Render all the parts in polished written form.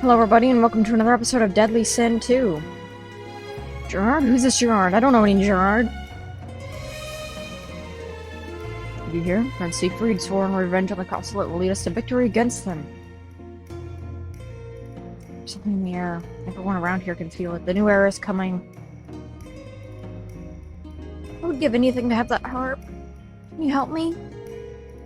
Hello everybody and welcome to another episode of Deadly Sin 2. Gerard? Who's this Gerard? I don't know any Gerard. Did you hear? Prince Siegfried swore on revenge on the castle that will lead us to victory against them. There's something in the air. Everyone around here can feel it. The new era is coming. I would give anything to have that harp. Can you help me?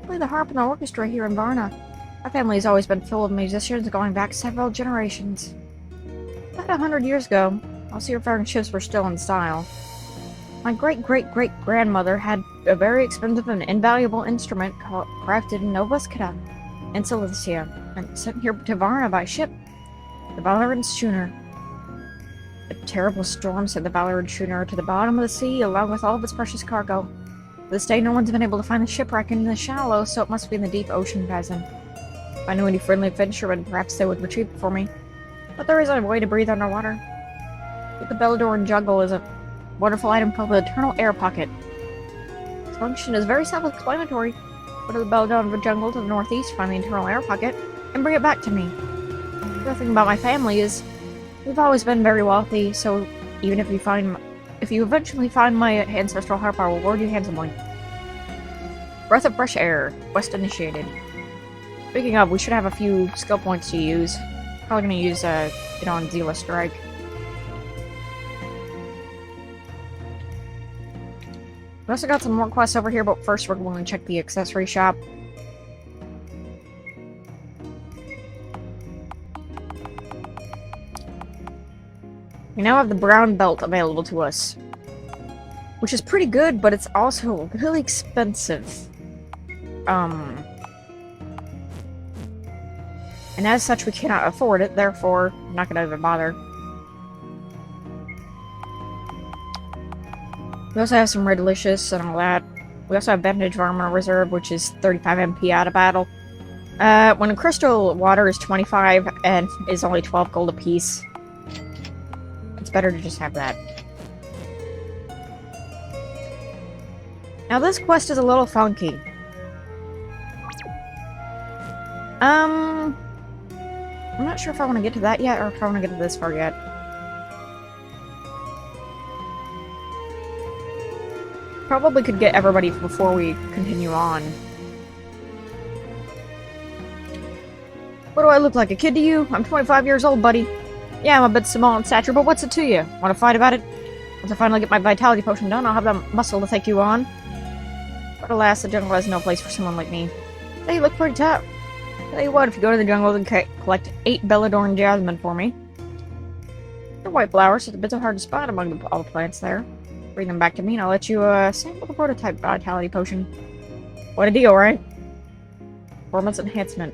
I play the harp in the orchestra here in Varna. My family has always been full of musicians going back several generations. About 100 years ago, all seafaring ships were still in style. My great-great-great-grandmother had a very expensive and invaluable instrument crafted in Nova Scotia in Silesia and sent here to Varna by ship, the Valorant schooner. A terrible storm sent the Valorant schooner to the bottom of the sea along with all of its precious cargo. To this day, no one's been able to find the shipwreck in the shallow, so it must be in the deep ocean basin. If I knew any friendly fishermen, perhaps they would retrieve it for me. But there isn't a way to breathe underwater. But the Belladoran jungle is a wonderful item called the Eternal Air Pocket. Its function is very self-explanatory. Go to the Belladoran jungle to the northeast, find the Eternal Air Pocket, and bring it back to me. The other thing about my family is we've always been very wealthy, so even if you eventually find my ancestral harp, I will reward you handsomely. Breath of fresh air. Quest initiated. Speaking of, we should have a few skill points to use. Probably gonna use it on Zealous Strike. We also got some more quests over here, but first we're going to check the accessory shop. We now have the brown belt available to us, which is pretty good, but it's also really expensive. And as such, we cannot afford it, therefore, I'm not gonna even bother. We also have some Red Delicious and all that. We also have Bandage Armor Reserve, which is 35 MP out of battle. When crystal water is 25 and is only 12 gold apiece, it's better to just have that. Now this quest is a little funky. I'm not sure if I want to get to that yet, or if I want to get to this far yet. Probably could get everybody before we continue on. What do I look like, a kid to you? I'm 25 years old, buddy. Yeah, I'm a bit small in stature, but what's it to you? Want to fight about it? Once I finally get my vitality potion done, I'll have the muscle to take you on. But alas, the jungle has no place for someone like me. Hey, you look pretty tough. Tell you what, if you go to the jungle and collect 8 Belladoran jasmine for me. They're white flowers, so it's a bit hard to spot among all the plants there. Bring them back to me and I'll let you sample the prototype vitality potion. What a deal, right? Performance enhancement.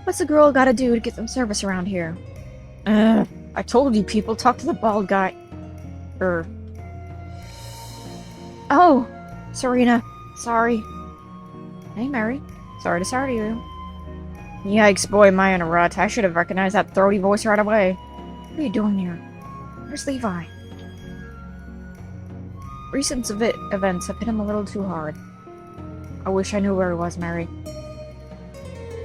What's the girl gotta do to get some service around here? I told you people, talk to the bald guy. Oh, Serena. Sorry. Hey, Mary. Sorry to start you. Yikes, boy, am I in a rut. I should have recognized that throaty voice right away. What are you doing here? Where's Levi? Recent events have hit him a little too hard. I wish I knew where he was, Mary.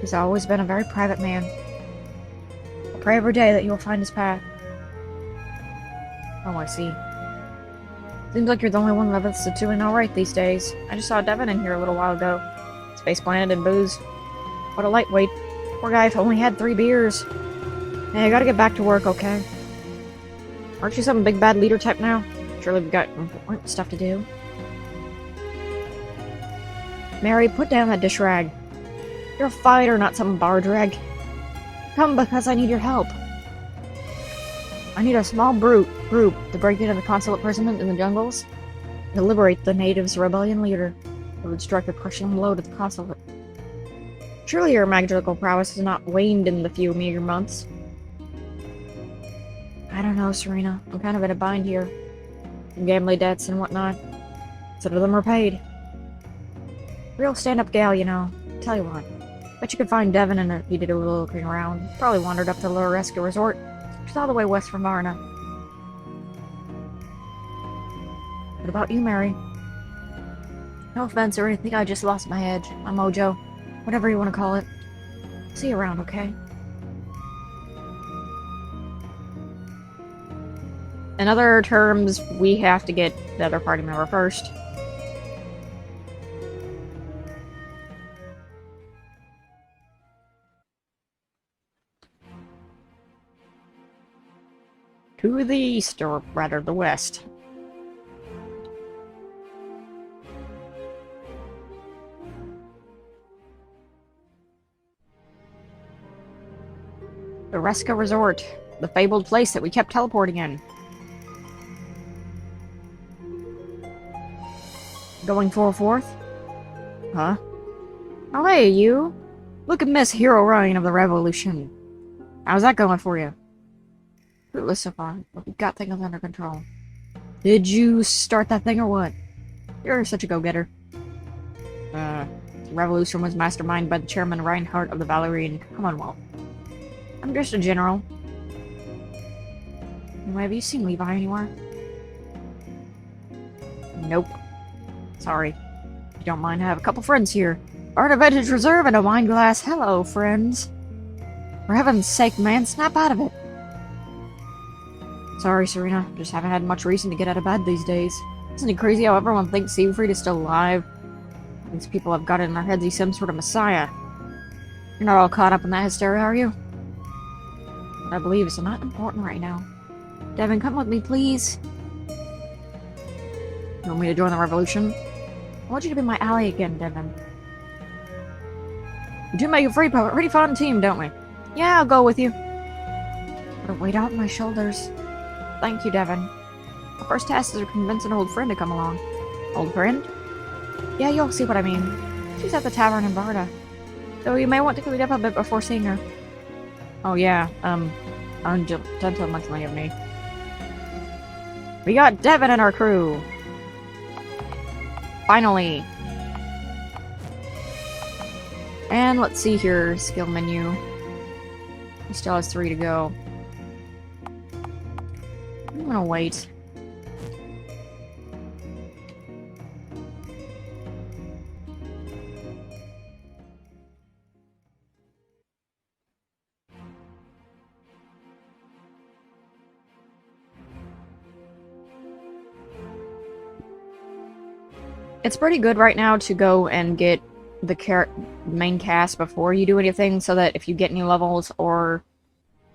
He's always been a very private man. I pray every day that you'll find his path. Oh, I see. Seems like you're the only one that's doing alright these days. I just saw Devin in here a little while ago. Space planted and booze. What a lightweight. Poor guy only had 3 beers. Hey, I gotta get back to work, okay? Aren't you some big bad leader type now? Surely we've got important stuff to do. Mary, put down that dish rag. You're a fighter, not some bar drag. Come because I need your help. I need a small group to break into the consulate imprisonment in the jungles and to liberate the natives' rebellion leader who would strike a crushing blow to the consulate. Surely your magical prowess has not waned in the few meager months. I don't know, Serena. I'm kind of in a bind here. Some gambling debts and whatnot. Some of them are paid. Real stand-up gal, you know. Tell you what. Bet you could find Devin if he did a little looking around. Probably wandered up to the Loresca Resort, which is all the way west from Varna. What about you, Mary? No offense or anything, I just lost my edge. My mojo. Whatever you want to call it. See you around, okay? In other terms, we have to get the other party member first. To the east, or rather the west. The Reska Resort, the fabled place that we kept teleporting in. Going for a fourth? Huh? Oh hey, you! Look at Miss Hero Ryan of the Revolution. How's that going for you? Fruitless so far, but we got things under control. Did you start that thing or what? You're such a go-getter. The revolution was masterminded by the chairman Reinhardt of the Valerian Commonwealth. I'm just a general. Anyway, have you seen Levi anywhere? Nope. Sorry. If you don't mind, I have a couple friends here. Art of Vintage Reserve and a wine glass. Hello, friends. For heaven's sake, man, snap out of it. Sorry, Serena. Just haven't had much reason to get out of bed these days. Isn't it crazy how everyone thinks Siegfried is still alive? These people have got it in their heads he's some sort of messiah. You're not all caught up in that hysteria, are you? What I believe is not important right now. Devin, come with me, please. You want me to join the revolution? I want you to be my ally again, Devin. We do make a pretty fun team, don't we? Yeah, I'll go with you. Put a weight off my shoulders. Thank you, Devin. The first task is to convince an old friend to come along. Old friend? Yeah, you'll see what I mean. She's at the tavern in Varda. So you may want to clean up a bit before seeing her. Oh yeah, gentle monthly of me. We got Devin and our crew! Finally! And let's see here, skill menu. He still has 3 to go. I'm gonna wait. It's pretty good right now to go and get the main cast before you do anything, so that if you get any levels or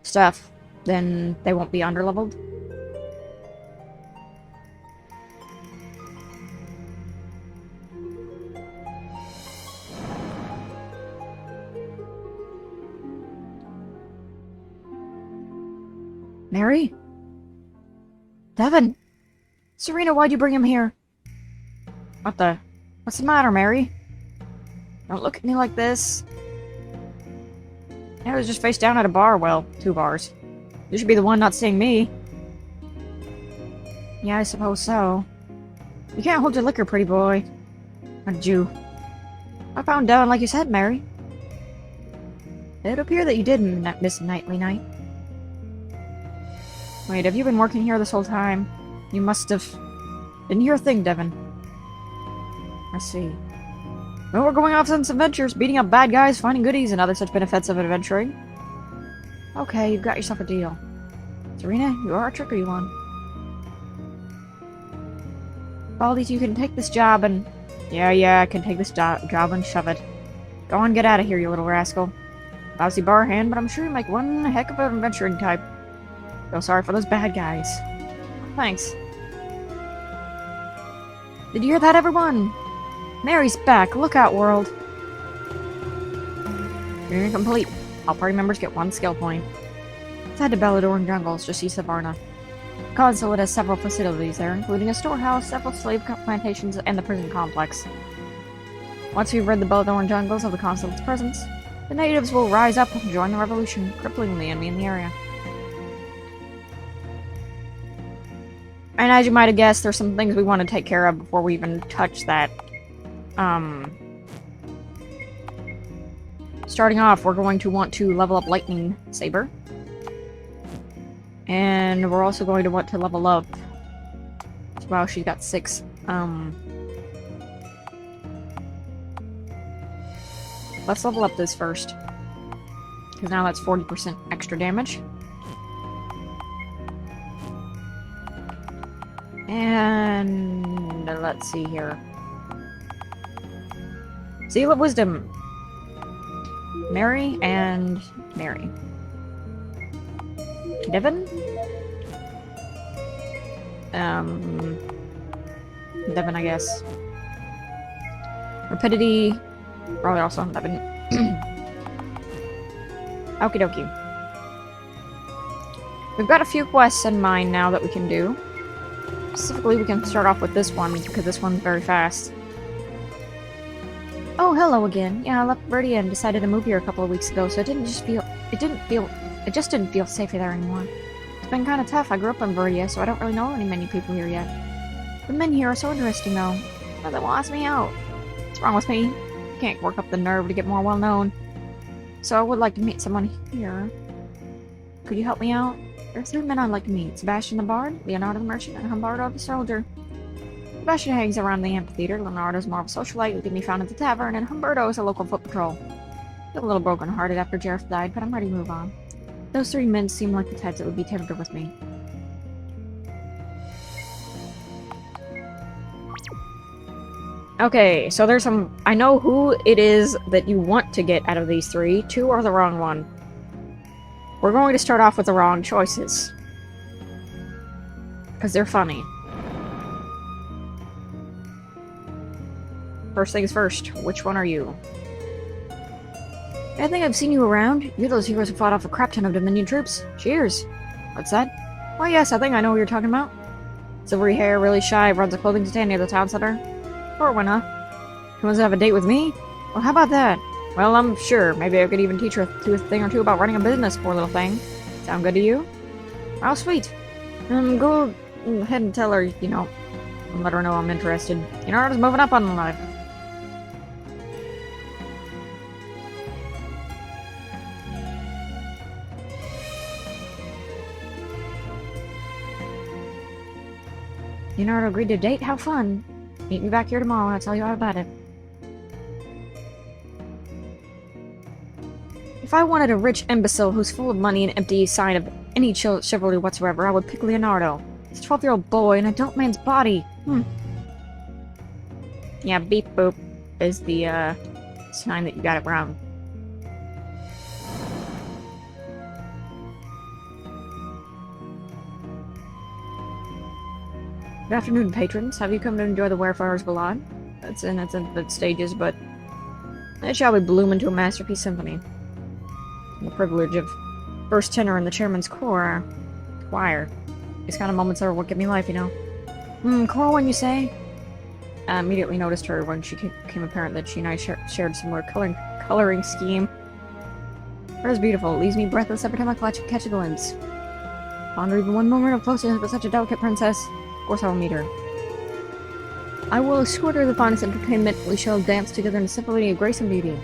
stuff, then they won't be underleveled. Mary? Devin? Serena, why'd you bring him here? What's the matter, Mary? Don't look at me like this. I was just face down at a bar. Well, 2 bars. You should be the one not seeing me. Yeah, I suppose so. You can't hold your liquor, pretty boy. How did you? I found Devin like you said, Mary. It would appear that you did miss Nightly Night. Wait, have you been working here this whole time? You must have... Didn't hear a thing, Devin. I see. Well, we're going off on some adventures, beating up bad guys, finding goodies, and other such benefits of adventuring. Okay, you've got yourself a deal. Serena, you are a trickery one. Baldies, you can take this job and... Yeah, I can take this job and shove it. Go on, get out of here, you little rascal. Lousy bar hand, but I'm sure you make one heck of an adventuring type. Feel sorry for those bad guys. Thanks. Did you hear that, everyone? Mary's back. Look out, world. Mission complete. All party members get 1 skill point. Let's head to Belladoran Jungles, just east of Varna. The consulate has several facilities there, including a storehouse, several slave plantations, and the prison complex. Once we've rid the Belladoran Jungles of the consulate's presence, the natives will rise up and join the revolution, crippling the enemy in the area. And as you might have guessed, there's some things we want to take care of before we even touch that. Starting off, we're going to want to level up Lightning Saber. And we're also going to want to level up... Wow, she's got 6. Let's level up this first. Because now that's 40% extra damage. And let's see here. Seal of Wisdom. Mary and Mary. Devin? Devin, I guess. Rapidity. Probably also on Devin. Okie dokie. We've got a few quests in mind now that we can do. Specifically, we can start off with this one, because this one's very fast. Oh, hello again. Yeah, I left Verdia and decided to move here a couple of weeks ago, so it just didn't feel safe there anymore. It's been kind of tough. I grew up in Verdia, so I don't really know many people here yet. The men here are so interesting, though. But they won't ask me out. What's wrong with me? I can't work up the nerve to get more well-known. So I would like to meet someone here. Could you help me out? There are 3 men I'd like to meet. Sebastian the Bard, Leonardo the Merchant, and Humberto the Soldier. Sebastian hangs around the amphitheater, Leonardo's more of a socialite who can be found at the tavern, and Humberto is a local foot patrol. I feel a little broken-hearted after Jareth died, but I'm ready to move on. Those 3 men seem like the types that would be tempered with me. Okay, so there's some... I know who it is that you want to get out of these 3. 2 are the wrong one. We're going to start off with the wrong choices. Because they're funny. First things first, which one are you? I think I've seen you around. You're those heroes who fought off a crap ton of Dominion troops. Cheers. What's that? Why, yes, I think I know what you're talking about. Silvery hair, really shy, runs a clothing stand near the town center. Corwin, huh? He wants to have a date with me? Well, how about that? Well, I'm sure. Maybe I could even teach her a thing or two about running a business, poor little thing. Sound good to you? Oh, sweet. Go ahead and tell her, you know, and let her know I'm interested. You know, I'm just moving up on life. Leonardo agreed to date? How fun! Meet me back here tomorrow and I'll tell you all about it. If I wanted a rich imbecile who's full of money and empty sign of any chivalry whatsoever, I would pick Leonardo. He's a 12-year-old boy in an adult man's body. Yeah, beep boop is the sign that you got it wrong. Good afternoon, patrons. Have you come to enjoy the Wayfarer's Ballad? It's in its infant stages, but it shall be bloom into a masterpiece symphony. The privilege of first tenor in the chairman's choir. These kind of moments are what give me life, you know. Corwin, you say? I immediately noticed her when she became apparent that she and I shared a similar coloring scheme. Her is beautiful. It leaves me breathless every time I catch a glimpse. Ponder even one moment of closeness with such a delicate princess. Of course I will meet her. I will escort her to the finest entertainment. We shall dance together in a symphony of grace and beauty.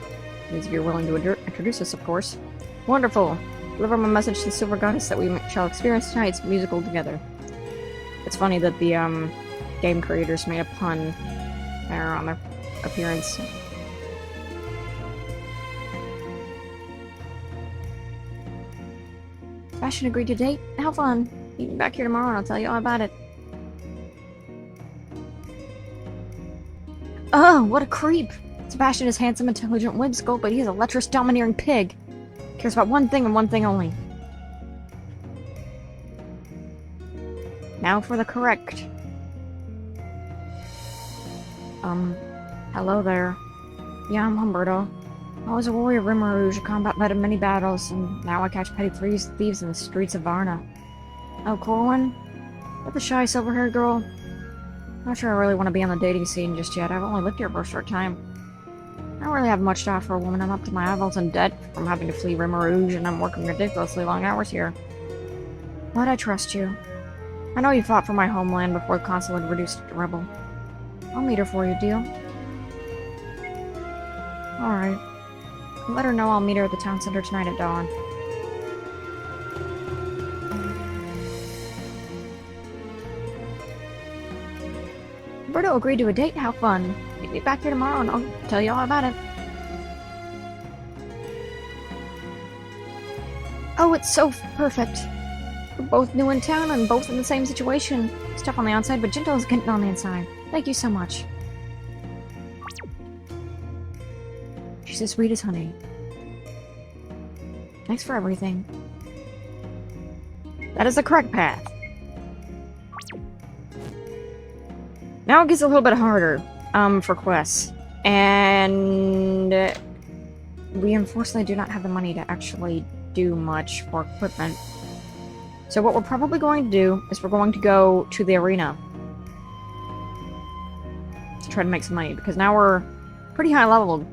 As if you're willing to introduce us, of course. Wonderful. Deliver my message to the Silver Goddess that we shall experience tonight's musical together. It's funny that the game creators made a pun there on their appearance. Sebastian agreed to date? How fun. Meet me back here tomorrow and I'll tell you all about it. Oh, what a creep! Sebastian is handsome, intelligent, whimsical, but he's a lecherous, domineering pig. Cares about one thing and one thing only. Now for the correct. Hello there. Yeah, I'm Humberto. I was a warrior of Rimrouge, a combat vet in many battles, and now I catch petty thieves in the streets of Varna. Oh, Corwin? That the shy, silver-haired girl? Not sure I really want to be on the dating scene just yet. I've only lived here for a short time. I don't really have much to offer a woman. I'm up to my eyeballs in debt from having to flee Rimrouge, and I'm working ridiculously long hours here. But I trust you. I know you fought for my homeland before the consulate reduced it to rebel. I'll meet her for you, deal? Alright. Let her know I'll meet her at the town center tonight at dawn. Humberto agreed to a date? How fun. Meet me back here tomorrow and I'll tell you all about it. Oh, it's so perfect. We're both new in town and both in the same situation. It's tough on the outside, but gentle as getting on the inside. Thank you so much. She's as sweet as honey. Thanks for everything. That is the correct path. Now it gets a little bit harder, for quests. And we unfortunately do not have the money to actually do much for equipment. So what we're probably going to do is we're going to go to the arena to try to make some money, because now we're pretty high leveled.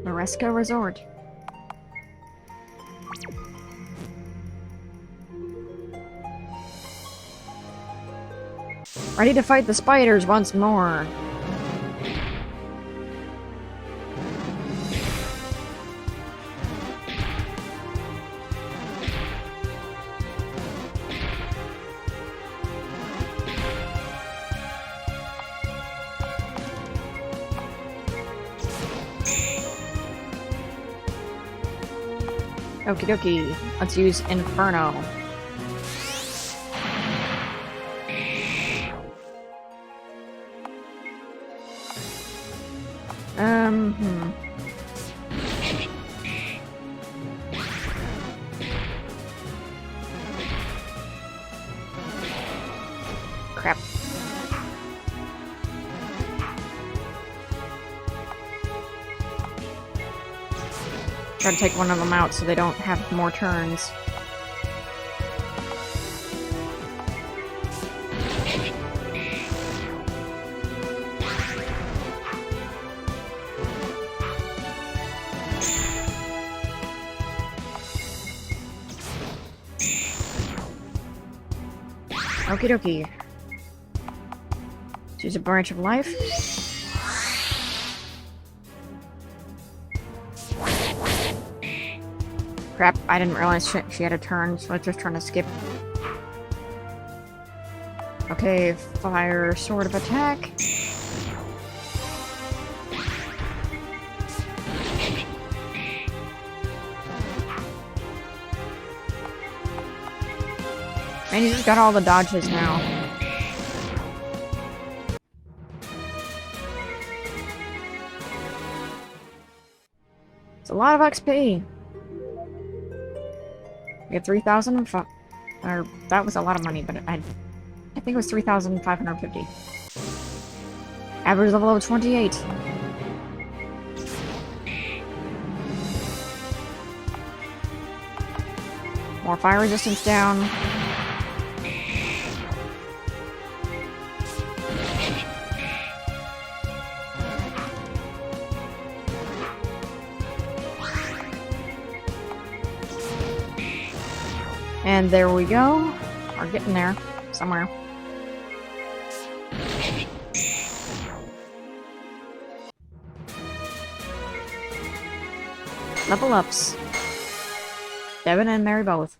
Maresco Resort. Ready to fight the spiders once more. Okie dokie. Let's use Inferno. Crap. Try to take one of them out so they don't have more turns. Okie dokie. Choose a branch of life. Crap, I didn't realize she had a turn, so I was just trying to skip. Okay, fire sword of attack. And he's just got all the dodges now. It's a lot of XP. We had 3,000, or that was a lot of money, but I think it was 3,550. Average level of 28. More fire resistance down. And there we go. We're getting there. Somewhere. Level ups. Devin and Mary both.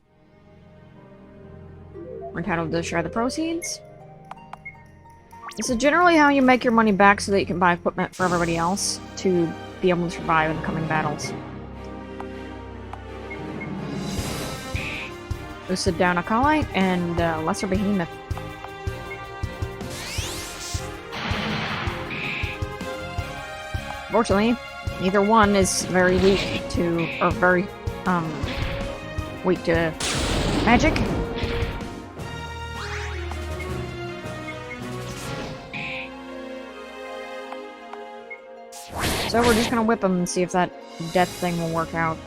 We're entitled to share the proceeds. This is generally how you make your money back so that you can buy equipment for everybody else to be able to survive in the coming battles. Boosted down Acolyte and Lesser Behemoth. Fortunately, neither one is very weak to, or very, weak to magic. So we're just gonna whip them and see if that death thing will work out.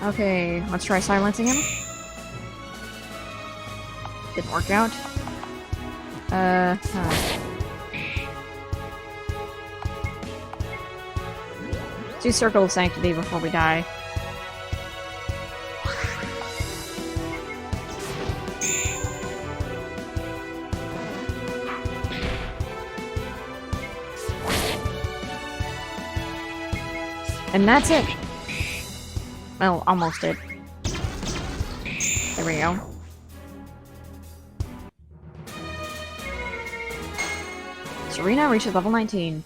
Okay, let's try silencing him. Didn't work out. Let's do Circle of Sanctity before we die. And that's it. Well, almost it. There we go. Serena reaches level 19.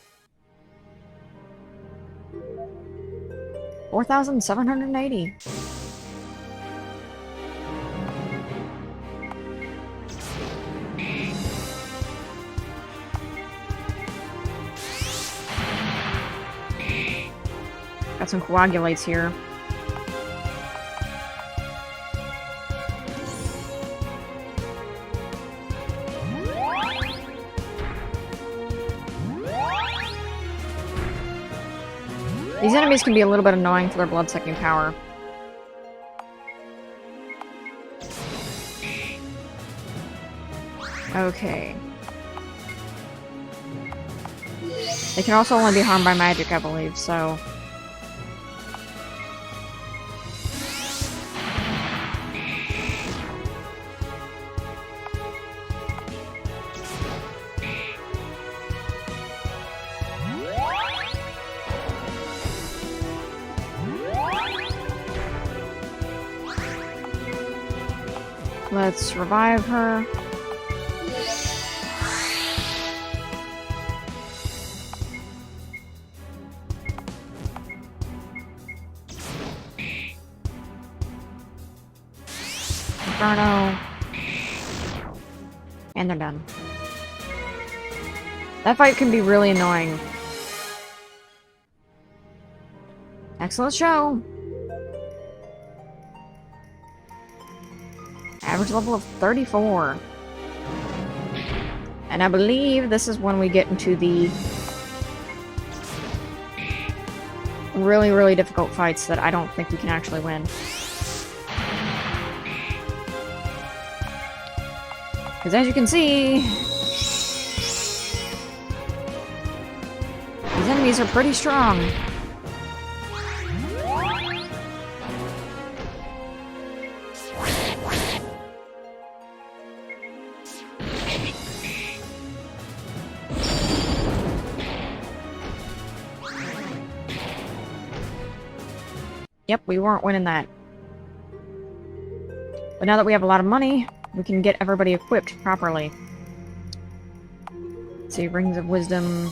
4,780. Got some coagulates here. These enemies can be a little bit annoying for their blood-sucking power. Okay. They can also only be harmed by magic, I believe, so... Let's revive her. Inferno. And they're done. That fight can be really annoying. Excellent show! Average level of 34. And I believe this is when we get into the really, really difficult fights that I don't think we can actually win. Because as you can see, these enemies are pretty strong. Yep, we weren't winning that. But now that we have a lot of money, we can get everybody equipped properly. Let's see, Rings of Wisdom.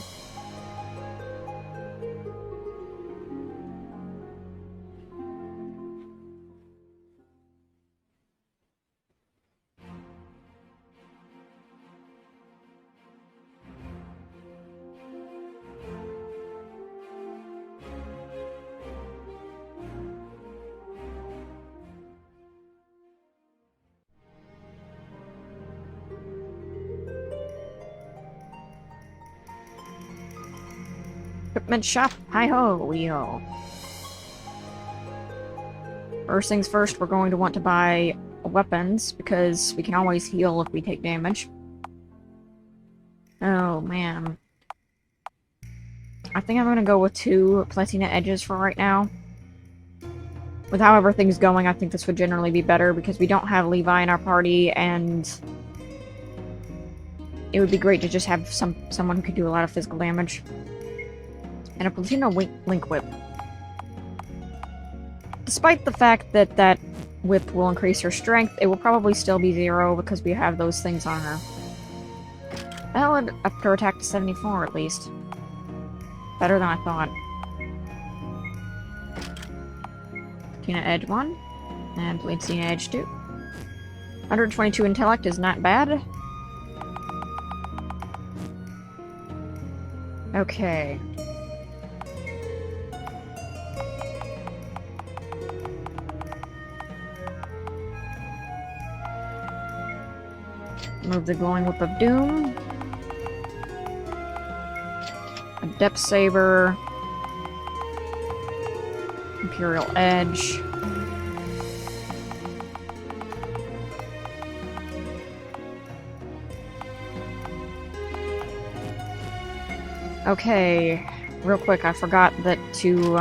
Equipment shop, hi-ho, wee-ho. First things first, we're going to want to buy weapons, because we can always heal if we take damage. Oh, man. I think I'm gonna go with 2 Platina Edges for right now. With how everything's going, I think this would generally be better, because we don't have Levi in our party, and it would be great to just have someone who could do a lot of physical damage. And a Platina Link Whip. Despite the fact that that whip will increase her strength, it will probably still be 0 because we have those things on her. Well, it upped her attack to 74 at least. Better than I thought. Platina Edge 1, and Platina Edge 2. 122 intellect is not bad. Okay. Move the Glowing Whip of Doom. A Depth Saber. Imperial Edge. Okay, real quick, I forgot that to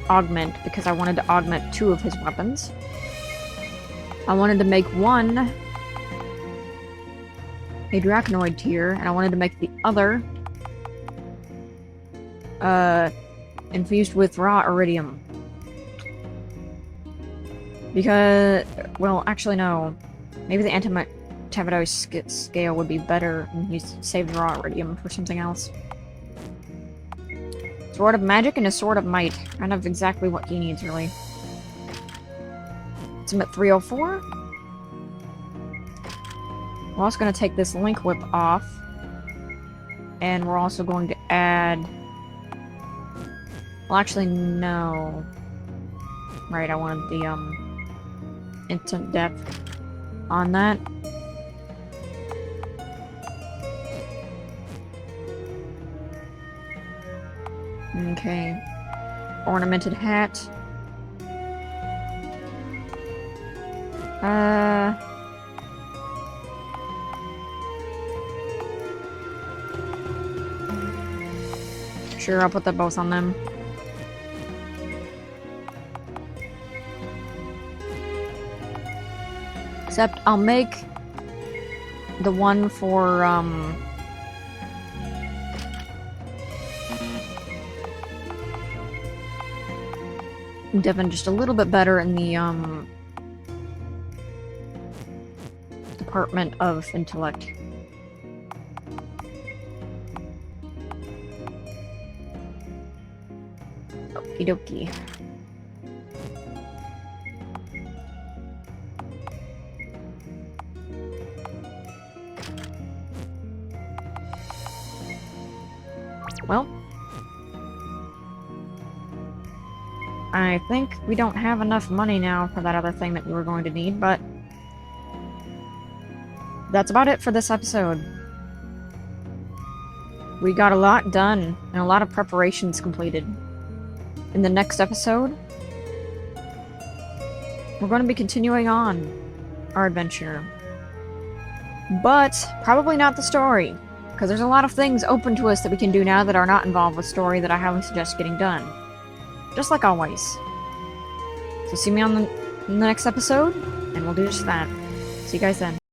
augment, because I wanted to augment 2 of his weapons. I wanted to make one a Draconiid tier, and I wanted to make the other infused with raw iridium. Because, well, actually no. Maybe the antimatter scale would be better, and he saved the raw iridium for something else. Sword of magic and a sword of might. Kind of exactly what he needs, really. It's him at 304. We're also going to take this link whip off. And we're also going to add... Well, actually, no. Right, I wanted the, instant depth on that. Okay. Ornamented hat. Sure, I'll put them both on them. Except I'll make the one for, Devin just a little bit better in the, Department of Intellect. Okie dokie. Well, I think we don't have enough money now for that other thing that we were going to need, but that's about it for this episode. We got a lot done, and a lot of preparations completed. In the next episode, we're going to be continuing on our adventure. But probably not the story, because there's a lot of things open to us that we can do now that are not involved with story that I highly suggest getting done. Just like always. So see me on the next episode, and we'll do just that. See you guys then.